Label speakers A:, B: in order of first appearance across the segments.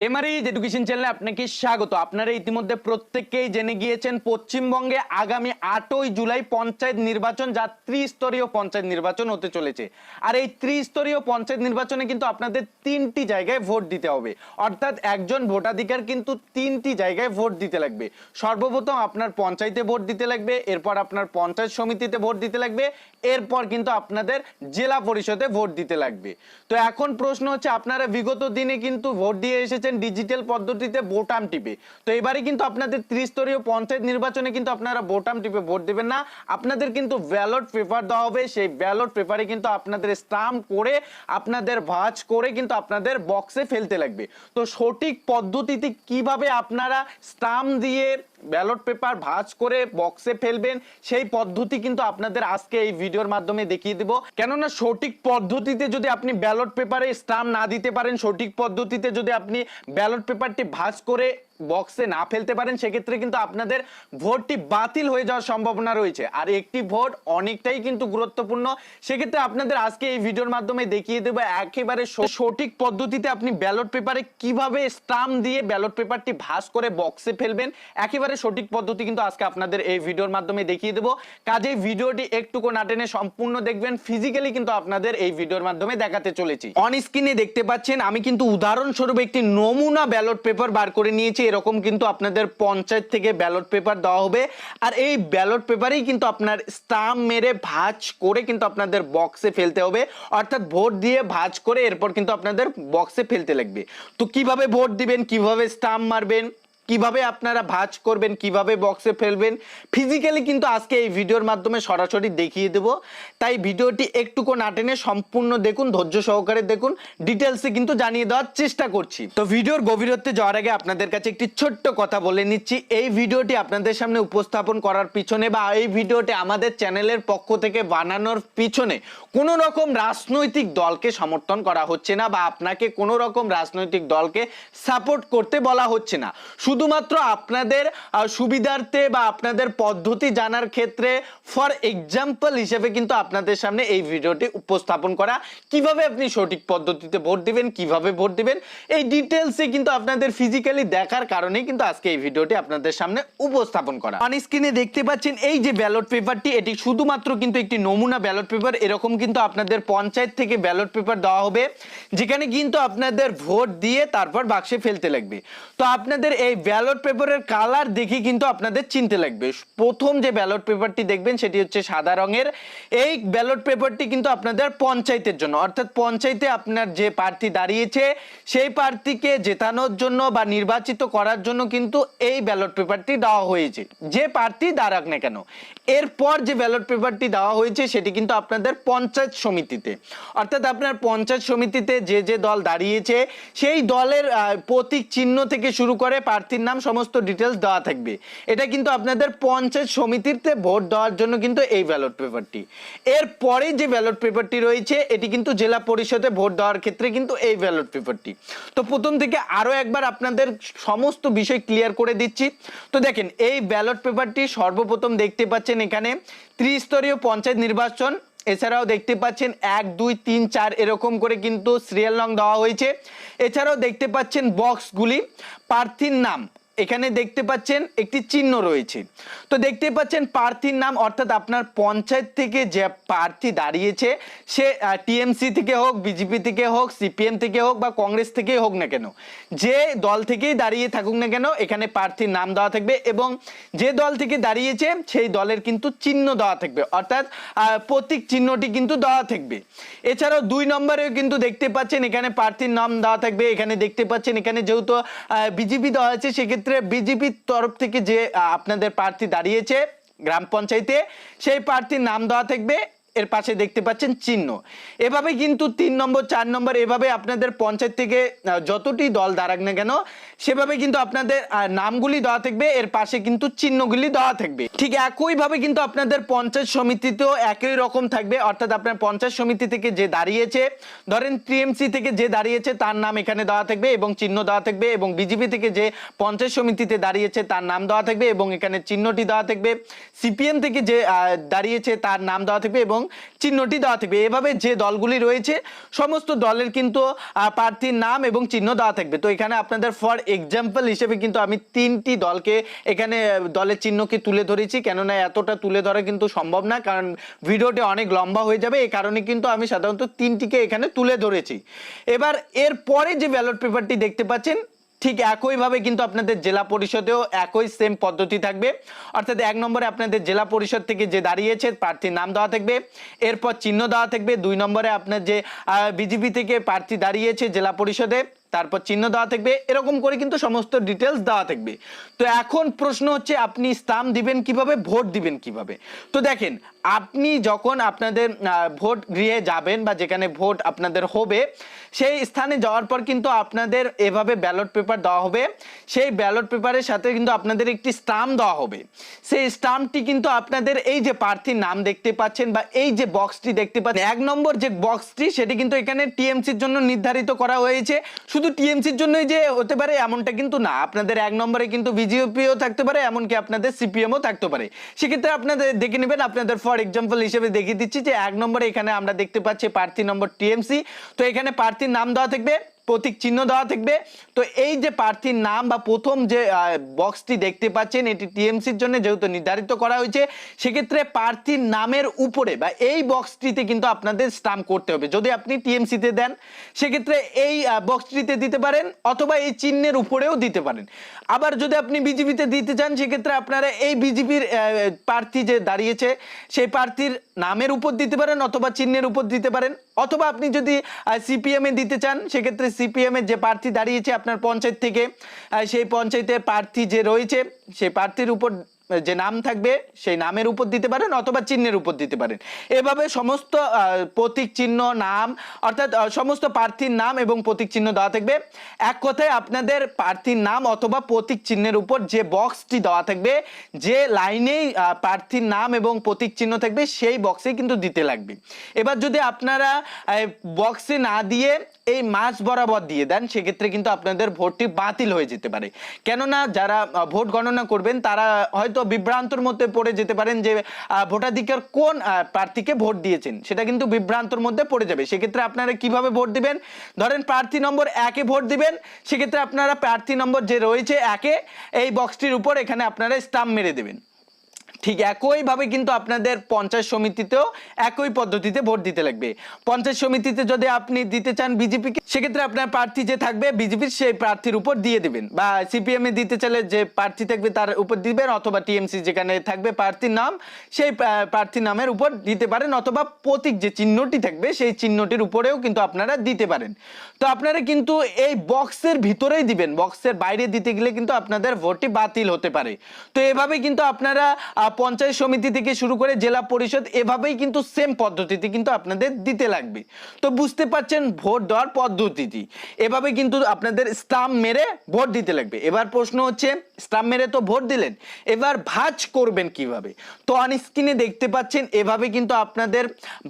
A: MRE education চ্যানেলে আপনাকে স্বাগত। আপনারা ইতিমধ্যে প্রত্যেককেই জেনে গিয়েছেন পশ্চিমবঙ্গে আগামী 8ই জুলাই পঞ্চায়েত নির্বাচন, যা ত্রিস্তরীয় পঞ্চায়েত নির্বাচন হতে চলেছে। আর এই ত্রিস্তরীয় পঞ্চায়েত নির্বাচনে কিন্তু আপনাদের 3টি জায়গায় ভোট দিতে হবে, অর্থাৎ একজন ভোটাধিকার কিন্তু 3টি জায়গায় ভোট দিতে লাগবে। সর্বপ্রথম আপনার পঞ্চায়েতে ভোট দিতে লাগবে, এরপর আপনার পঞ্চায়েত সমিতিতে ভোট দিতে লাগবে, এরপর কিন্তু আপনাদের জেলা পরিষদে ভোট দিতে লাগবে। তো এখন প্রশ্ন হচ্ছে, আপনারা বিগত দিনে কিন্তু ভোট দিয়ে এসেছেন ডিজিটাল পদ্ধতিতে বোতাম টিপে। তো এবারে কিন্তু আপনাদের ত্রিস্তরীয় পঞ্চায়েত নির্বাচনে কিন্তু আপনারা বোতাম টিপে ভোট দেবেন না, আপনাদের কিন্তু ব্যালট পেপার দেওয়া হবে। সেই ব্যালট পেপারে কিন্তু আপনাদের স্টাম্প করে, আপনাদের ভাঁজ করে কিন্তু আপনাদের বক্সে ফেলতে লাগবে। তো সঠিক পদ্ধতিতে কিভাবে আপনারা স্টাম্প দিয়ে ব্যালট পেপার ভাঁজ করে বক্সে ফেলবেন, সেই পদ্ধতি কিন্তু আপনাদের আজকে এই ভিডিওর মাধ্যমে দেখিয়ে দেব। কেননা সঠিক পদ্ধতিতে যদি আপনি ব্যালট পেপারে স্টাম্প না দিতে পারেন, সঠিক পদ্ধতিতে যদি আপনি ব্যালট পেপারটি ভাঁজ করে বক্সে না ফেলতে পারেন, সেক্ষেত্রে কিন্তু আপনাদের ভোটটি বাতিল হয়ে যাওয়ার সম্ভাবনা রয়েছে। আর একটি ভোট অনেকটাই কিন্তু গুরুত্বপূর্ণ। সেক্ষেত্রে আপনাদের আজকে এই ভিডিওর মাধ্যমে দেখিয়ে দেবো একেবারে সঠিক পদ্ধতিতে আপনি ব্যালট পেপারে কিভাবে স্টাম্প দিয়ে ব্যালট পেপারটি ভাঁজ করে বক্সে ফেলবেন। একেবারে সঠিক পদ্ধতি কিন্তু আজকে আপনাদের এই ভিডিওর মাধ্যমে দেখিয়ে দেবো। কাজেই ভিডিওটি একটুকু না টেনে সম্পূর্ণ দেখবেন। ফিজিক্যালি কিন্তু আপনাদের এই ভিডিওর মাধ্যমে দেখাতে চলেছি। অন স্ক্রিনে দেখতে পাচ্ছেন আমি কিন্তু উদাহরণস্বরূপ একটি নমুনা ব্যালট পেপার বার করে নিয়েছি। এরকম কিন্তু আপনাদের পঞ্চায়েত থেকে ব্যালট পেপার দেওয়া হবে, আর এই ব্যালট পেপারেই কিন্তু আপনার স্টাম্প মেরে ভাঁজ করে কিন্তু আপনাদের বক্সে ফেলতে হবে, অর্থাৎ ভোট দিয়ে ভাঁজ করে এরপর কিন্তু আপনাদের বক্সে ফেলতে লাগবে। তো কিভাবে ভোট দিবেন, কিভাবে স্টাম্প মারবেন, কিভাবে আপনারা ভাঁজ করবেন, কিভাবে বক্সে ফেলবেন, ফিজিক্যালি কিন্তু আজকে এই ভিডিওর মাধ্যমে সরাসরি দেখিয়ে দেব। তাই ভিডিওটি একটুকু না টেনে সম্পূর্ণ দেখুন, ধৈর্য সহকারে দেখুন, ডিটেলসে কিন্তু জানিয়ে দেওয়ার চেষ্টা করছি। তো ভিডিওর গভীরত্বে যাওয়ার আগে আপনাদের কাছে একটি ছোট্ট কথা বলে নিচ্ছি। এই ভিডিওটি আপনাদের সামনে উপস্থাপন করার পিছনে বা এই ভিডিওটি আমাদের চ্যানেলের পক্ষ থেকে বানানোর পিছনে কোনো রকম রাজনৈতিক দলকে সমর্থন করা হচ্ছে না, বা আপনাকে কোনো রকম রাজনৈতিক দলকে সাপোর্ট করতে বলা হচ্ছে না। শুধুমাত্র আপনাদের সুবিধার্থে বা আপনাদের পদ্ধতি জানার ক্ষেত্রে ফর এক্সাম্পল হিসেবে কিন্তু আপনাদের সামনে এই ভিডিওটি উপস্থাপন করা। কিভাবে আপনি সঠিক পদ্ধতিতে ভোট দিবেন, কিভাবে ভোট দিবেন, এই ডিটেলসে কিন্তু আপনাদের ফিজিক্যালি দেখার কারণেই কিন্তু আজকে এই ভিডিওটি আপনাদের সামনে উপস্থাপন করা। অন স্ক্রিনে দেখতে পাচ্ছেন এই যে ব্যালট পেপারটি, এটি শুধুমাত্র কিন্তু একটি নমুনা ব্যালট পেপার। এরকম কিন্তু আপনাদের পঞ্চায়েত থেকে ব্যালট পেপার দেওয়া হবে, যেখানে কিন্তু আপনাদের ভোট দিয়ে তারপর বাক্সে ফেলতে লাগবে। তো আপনাদের এই ব্যালট পেপারের কালার দেখে কিন্তু আপনাদের চিনতে লাগবে। প্রথম যে ব্যালট পেপারটি দেখবেন সেটি হচ্ছে সাদা রঙের। এই ব্যালট পেপারটি কিন্তু আপনাদের পঞ্চায়েতের জন্য, অর্থাৎ পঞ্চায়েতে আপনার যে প্রার্থী দাঁড়িয়েছে সেই প্রার্থীকে জেতানোর জন্য বা নির্বাচিত করার জন্য কিন্তু এই ব্যালট পেপারটি দেওয়া হয়েছে, যে প্রার্থী দাঁড়াক না কেন। এরপর যে ব্যালট পেপারটি দেওয়া হয়েছে সেটি কিন্তু আপনাদের পঞ্চায়েত সমিতিতে, অর্থাৎ আপনার পঞ্চায়েত সমিতিতে যে যে দল দাঁড়িয়েছে সেই দলের প্রতীক চিহ্ন থেকে শুরু করে প্রার্থীর নাম সমস্ত ডিটেলস দেওয়া থাকবে। এটা কিন্তু আপনাদের পঞ্চায়েত সমিতিতে ভোট দেওয়ার জন্য কিন্তু এই ব্যালট পেপারটি। এরপরে যে ব্যালট পেপারটি রয়েছে এটি কিন্তু জেলা পরিষদে ভোট দেওয়ার ক্ষেত্রে কিন্তু এই ব্যালট পেপারটি। তো প্রথম থেকে আরো একবার আপনাদের সমস্ত বিষয় ক্লিয়ার করে দিচ্ছি। তো দেখেন, এই ব্যালট পেপারটি সর্বপ্রথম দেখতে পাচ্ছেন এখানে ত্রিস্তরীয় পঞ্চায়েত নির্বাচন, এছাড়াও দেখতে পাচ্ছেন 1 2 3 4 এরকম করে কিন্তু সিরিয়াল নং দেওয়া হয়েছে। এছাড়াও দেখতে পাচ্ছেন বক্সগুলি, প্রার্থীর নাম, এখানে দেখতে পাচ্ছেন একটি চিহ্ন রয়েছে। তো দেখতে পাচ্ছেন প্রার্থীর নাম, অর্থাৎ আপনার পঞ্চায়েত থেকে যে প্রার্থী দাঁড়িয়েছে সে টিএমসি থেকে হোক, বিজেপি থেকে হোক, সিপিএম থেকে হোক বা কংগ্রেস থেকেই হোক না কেন, যে দল থেকেই দাঁড়িয়ে থাকুক না কেন, এখানে প্রার্থীর নাম দেওয়া থাকবে এবং যে দল থেকে দাঁড়িয়েছে সেই দলের কিন্তু চিহ্ন দেওয়া থাকবে, অর্থাৎ প্রতীক চিহ্নটি কিন্তু দেওয়া থাকবে। এছাড়াও 2 নম্বরেও কিন্তু দেখতে পাচ্ছেন এখানে প্রার্থীর নাম দেওয়া থাকবে। এখানে দেখতে পাচ্ছেন এখানে যেহেতু বিজেপি দেওয়া আছে, সেক্ষেত্রে বিজেপির তরফ থেকে যে আপনাদের প্রার্থী দাঁড়িয়েছে গ্রাম পঞ্চায়েতে সেই প্রার্থীর নাম দেওয়া থাকবে, এর পাশে দেখতে পাচ্ছেন চিহ্ন। এভাবে কিন্তু 3 নম্বর 4 নম্বর এভাবে আপনাদের পঞ্চায়েত থেকে যতটি দল দাঁড়াক না কেন সেভাবে কিন্তু আপনাদের নামগুলি দেওয়া থাকবে, এর পাশে কিন্তু চিহ্নগুলি দেওয়া থাকবে। ঠিক একইভাবে কিন্তু আপনাদের পঞ্চায়েত সমিতিতেও একই রকম থাকবে, অর্থাৎ আপনার পঞ্চায়েত সমিতি থেকে যে দাঁড়িয়েছে, ধরেন টিএমসি থেকে যে দাঁড়িয়েছে তার নাম এখানে দেওয়া থাকবে এবং চিহ্ন দেওয়া থাকবে, এবং বিজেপি থেকে যে পঞ্চায়েত সমিতিতে দাঁড়িয়েছে তার নাম দেওয়া থাকবে এবং এখানে চিহ্নটি দেওয়া থাকবে, সিপিএম থেকে যে দাঁড়িয়েছে তার নাম দেওয়া থাকবে এবং চিহ্নটি দেওয়া থাকবে। এভাবে যে দলগুলি রয়েছে সমস্ত দলের কিন্তু প্রার্থীর নাম এবং চিহ্ন দেওয়া থাকবে। তো এখানে আপনাদের ফর এক্সাম্পল হিসেবে কিন্তু আমি 3টি দলকে এখানে দলের চিহ্নকে তুলে ধরেছি, কেননা এতটা তুলে ধরা কিন্তু সম্ভব না, কারণ ভিডিওটি অনেক লম্বা হয়ে যাবে। এই কারণে কিন্তু আমি সাধারণত 3টিকে এখানে তুলে ধরেছি। এবার এর পরে যে ব্যালট পেপারটি দেখতে পাচ্ছেন ঠিক একইভাবে কিন্তু আপনাদের জেলা পরিষদেও একই সেম পদ্ধতি থাকবে। অর্থাৎ 1 নম্বরে আপনাদের জেলা পরিষদ থেকে যে দাঁড়িয়েছে প্রার্থীর নাম দেওয়া থাকবে, এরপর চিহ্ন দেওয়া থাকবে। 2 নম্বরে আপনার যে বিজেপি থেকে প্রার্থী দাঁড়িয়েছে জেলা পরিষদে, তারপর চিহ্ন দেওয়া থাকবে। এরকম করে কিন্তু সমস্ত ডিটেলস দেওয়া থাকবে। তো এখন প্রশ্ন হচ্ছে আপনি স্টাম্প দিবেন কিভাবে, ভোট দিবেন কিভাবে। তো দেখেন, আপনি যখন আপনাদের ভোট গৃহে যাবেন বা যেখানে ভোট আপনাদের হবে সেই স্থানে যাওয়ার পর কিন্তু আপনাদের এভাবে ব্যালট পেপার দেওয়া হবে। সেই ব্যালট পেপারের সাথে কিন্তু আপনাদের একটি স্টাম্প দেওয়া হবে। সেই স্টাম্পটি কিন্তু আপনাদের এই যে প্রার্থীর নাম দেখতে পাচ্ছেন বা এই যে বক্সটি দেখতে পাচ্ছেন, 1 নম্বর যে বক্সটি সেটি কিন্তু এখানে টিএমসির জন্য নির্ধারিত করা হয়েছে। শুধু টিএমসির জন্যই যে হতে পারে এমনটা কিন্তু না, আপনাদের 1 নম্বরে কিন্তু বিজেপিও থাকতে পারে, এমনকি আপনাদের সিপিএমও থাকতে পারে। সেক্ষেত্রে আপনাদের দেখে নেবেন। আপনাদের ফর এক্সাম্পল হিসেবে দেখিয়ে দিচ্ছি যে 1 নম্বরে এখানে আমরা দেখতে পাচ্ছি প্রার্থী নম্বর টিএমসি। তো এখানে প্রার্থীর নাম দেওয়া থাকবে, প্রতীক চিহ্ন দেওয়া থাকবে। তো এই যে প্রার্থীর নাম বা প্রথম যে বক্সটি দেখতে পাচ্ছেন এটি টিএমসির জন্য যেহেতু নির্ধারিত করা হয়েছে, সেক্ষেত্রে প্রার্থীর নামের উপরে বা এই বক্সটিতে কিন্তু আপনাদের স্টাম্প করতে হবে। যদি আপনি টিএমসিতে দেন সেক্ষেত্রে এই বক্সটিতে দিতে পারেন অথবা এই চিহ্নের উপরেও দিতে পারেন। আবার যদি আপনি বিজেপিতে দিতে চান সেক্ষেত্রে আপনারা এই বিজেপির প্রার্থী যে দাঁড়িয়েছে সেই প্রার্থীর নামের উপর দিতে পারেন অথবা চিহ্নের উপর দিতে পারেন। অথবা আপনি যদি সিপিএমে দিতে চান সেক্ষেত্রে সিপিএম এর যে প্রার্থী দাঁড়িয়েছে আপনার পঞ্চায়েত থেকে, সেই পঞ্চায়েতের প্রার্থী যে রয়েছে সেই প্রার্থীর উপর যে নাম থাকবে সেই নামের উপর দিতে পারেন অথবা চিহ্নের উপর দিতে পারেন। এভাবে সমস্ত প্রতীক চিহ্ন নাম অর্থাৎ সমস্ত প্রার্থীর নাম এবং প্রতীক চিহ্ন দেওয়া থাকবে। এক কথায় আপনাদের প্রার্থীর নাম অথবা প্রতীক চিহ্নের উপর যে বক্সটি দেওয়া থাকবে, যে লাইনেই প্রার্থীর নাম এবং প্রতীক চিহ্ন থাকবে সেই বক্সে কিন্তু দিতে লাগবে। এবার যদি আপনারা বক্সে না দিয়ে এই মাঝ বরাবর দিয়ে দেন সেক্ষেত্রে কিন্তু আপনাদের ভোটটি বাতিল হয়ে যেতে পারে। কেননা যারা ভোট গণনা করবেন তারা হয়তো বিভ্রান্তর মধ্যে পড়ে যেতে পারেন যে ভোটাধিকার কোন প্রার্থীকে ভোট দিয়েছেন, সেটা কিন্তু বিভ্রান্তর মধ্যে পড়ে যাবে। সেক্ষেত্রে আপনারা কিভাবে ভোট দিবেন, ধরেন প্রার্থী নম্বর 1-এ ভোট দিবেন, সেক্ষেত্রে আপনারা প্রার্থী নম্বর যে রয়েছে 1-এ এই বক্সটির উপর এখানে আপনারা স্টাম্প মেরে দেবেন। ঠিক একইভাবে কিন্তু আপনাদের পঞ্চায়েত সমিতিতেও একই পদ্ধতিতে ভোট দিতে লাগবে। পঞ্চায়েত সমিতিতে যদি আপনি দিতে চান বিজেপিকে সেক্ষেত্রে আপনার প্রার্থী যে থাকবে বিজেপির সেই প্রার্থীর উপর দিয়ে দিবেন, বা সিপিএম এ দিতে চাইলে যে প্রার্থী থাকবে তার উপর দিবেন, অথবা টিএমসি যেখানে থাকবে প্রার্থীর নাম সেই প্রার্থীর নামের উপর দিতে পারেন, অথবা প্রতীক যে চিহ্নটি থাকবে সেই চিহ্নটির উপরেও কিন্তু আপনারা দিতে পারেন। তো আপনারা কিন্তু এই বক্সের ভিতরেই দিবেন, বক্সের বাইরে দিতে গেলে কিন্তু আপনাদের ভোটটি বাতিল হতে পারে। তো এভাবে কিন্তু আপনারা পঞ্চায়েত সমিতি থেকে শুরু করে জেলা পরিষদ এভাবেই কিন্তু সেম পদ্ধতিতে কিন্তু আপনাদের দিতে লাগবে। তো বুঝতে পারছেন ভোট দেওয়ার পদ্ধতিটি, এভাবে কিন্তু আপনাদের স্টাম্প মেরে ভোট দিতে লাগবে। এবার প্রশ্ন হচ্ছে স্টাম্প মেরে তো ভোট দিলেন, এবার ভাঁজ করবেন কিভাবে। তো অন স্ক্রিনে দেখতে পাচ্ছেন এভাবে কিন্তু আপনাদের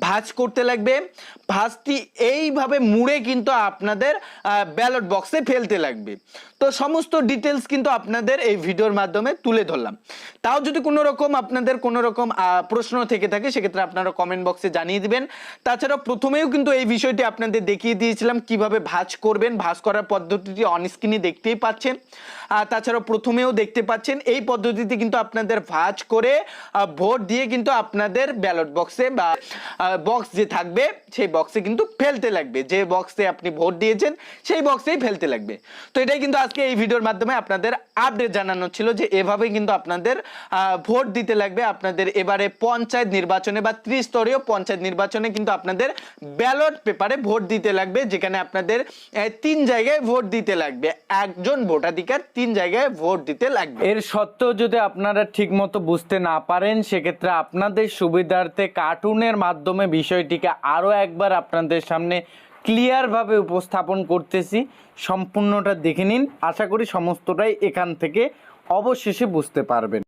A: ভাঁজ করতে লাগবে। ভাঁজটি এইভাবে মুড়ে কিন্তু আপনাদের ব্যালট বক্সে ফেলতে লাগবে। তো সমস্ত ডিটেলস কিন্তু আপনাদের এই ভিডিওর মাধ্যমে তুলে ধরলাম। তাও যদি কোনো রকম আপনাদের কোনো রকম প্রশ্ন থেকে থাকে সেক্ষেত্রে আপনারা কমেন্ট বক্সে জানিয়ে দিবেন। তাছাড়া প্রথমেও কিন্তু এই বিষয়টি আপনাদের দেখিয়ে দিয়েছিলাম কিভাবে ভাঁজ করবেন, ভাঁজ করার পদ্ধতিটি অন স্ক্রিনে দেখতেই পাচ্ছেন। তাছাড়া প্রথমেও দেখতে পাচ্ছেন এই পদ্ধতিতে কিন্তু আপনাদের ভাঁজ করে ভোট দিয়ে কিন্তু আপনাদের ব্যালট বক্সে বা বক্স যে থাকবে সেই বক্সে কিন্তু ফেলতে লাগবে, যে বক্সে আপনি ভোট দিয়েছেন সেই বক্সেই ফেলতে লাগবে। তো এটাই কিন্তু আজকে এই ভিডিওর মাধ্যমে আপনাদের আপডেট জানানো ছিল যে এভাবে কিন্তু আপনাদের ভোট দিতে লাগবে। আপনাদের এবারে পঞ্চায়েত নির্বাচনে বা ত্রিস্তরীয় পঞ্চায়েত নির্বাচনে কিন্তু আপনাদের ব্যালট পেপারে ভোট দিতে লাগবে, যেখানে আপনাদের 3 জায়গায় ভোট দিতে লাগবে। একজন ভোটাধিকার 3 জায়গায় ভোট দিতে লাগবে। এর সত্ত্বেও যদি আপনারা ঠিকমতো বুঝতে না পারেন সেক্ষেত্রে আপনাদের সুবিধার্থে কার্টুনের মাধ্যমে বিষয়টিকে আরও একবার আপনাদের সামনে ক্লিয়ারভাবে উপস্থাপন করতেছি। সম্পূর্ণটা দেখে নিন, আশা করি সমস্তটাই এখান থেকে অবশেষে বুঝতে পারবেন।